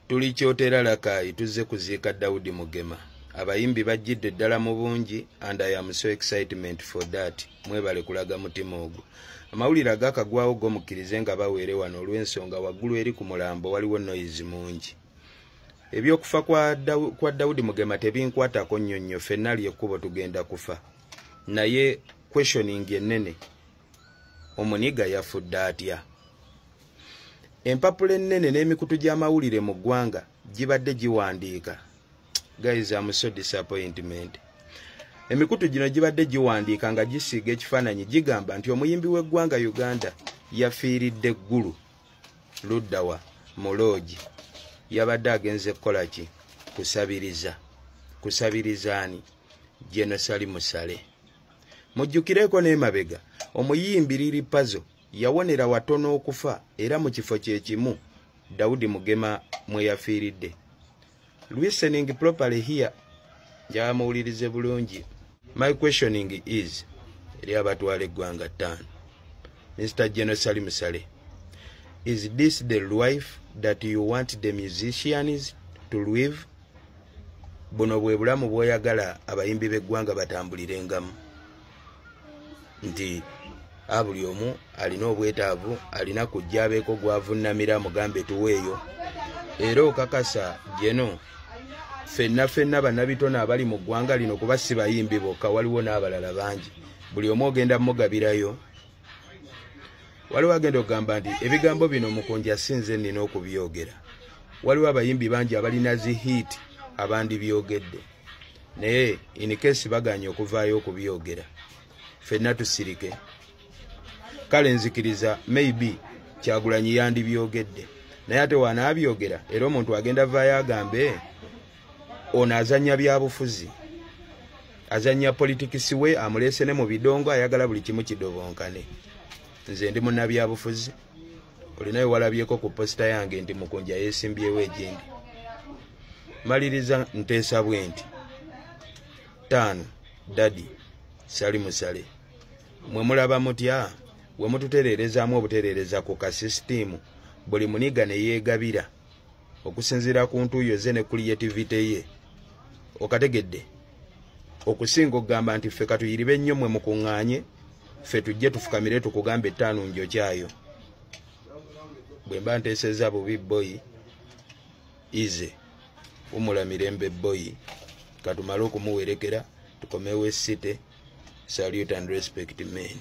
Tuli kyotera Rakai tuzze kuziika Daudi Mugema. Abayimbi bajjidde ddala mu bungi and I am so excitement for that. Mwebale kulaga mutima ogwo. Amawulire agakagwawo gomukkirize nga baweere wano olw'ensonga waggulu eri ku mulambo waliwo noise mungi. Ebyokufa kwa Daudi Mugema tebinkwatako nnyonnyo ffenna ly'ekkubo tugenda kufa. Naye questioning ennene. Omuniga yafudde atya? Empapula ennene n'emikutu gy'amawulire mu ggwanga gibadde giwandiika. Guys, I'm so disappointed. Emikutu gino gibadde giwandiika nga gisiiga ekifaananyi gigamba nti omuyimbi w'eggwanga Uganda yafiiridde eggulu. Luddawa Muloogi yabadde agenze kukola ki? Kusabiriza. Kusabirizaani? Jenosali Musale. Mujjukireko n'emabega omuyimbi Lili Pazo yawonera watono okufa era mu kifo kye kimu Daudi Mugema mwe yafiiridde. Listening properly here. Jamuwulirize bulungi. My questioning is eri abatwala eggwanga ttaano. Mr. Jenosali Musale, is this the life that you want the musicians to live? Buno bwe bulamu bw'oyagala abayimbi b'eggwanga batambulirengamu? Nti abuli omu alina obwetaavu, alina kujja abeeko gwavunnamira mugambe tuweeyo. Era okakasa Jeno ffenna bannabitone abali mu ggwanga lino kuba si bayimbi bokka, waliwo n'abalala bangi. Buli omu ogenda mugabirayo. Waliwo agenda okugamba nti ebigambo bino Mukonja sinze nnina okubyogera. Waliwo abayimbi bangi abalina zi-hit abandi byogedde. Naye in case baganye okuvaayo okubyogera, ffenna tusirike. Kale nzikiriza maybe Kyagulanyi yandibyogedde. Naye ate wanaabyogera era omuntu agenda vaayo agambe ono azanya byabufuzi, azanya politikisi we amuleese ne mu bidongo, ayagala buli kimu kidobonkane. Nze ndi munnabyabufuzi. Olinayo walabyeko ku posita yange nti Mukonja yeesimbyewo egyendi. Maliriza nteesa bwe nti 5 Dadi Sali Musale, mwe mulaba mutya we mututereerezaamu obutereereza ku kasisitimu buli muniga ne yeegabira okusinziira ku ntuuyo ze ne creativity ye. Okategedde okusinga okugamba nti ffe katuyiribe ennyo mwe mukuŋŋaanye, ffe tujje tufukamire tukugambe 5 njo kyayo. Bwe mba nteeseza bubi boyi ize umula Mirembe boyi katumale okumuwerekera tukomewo essite. Salute and respect men.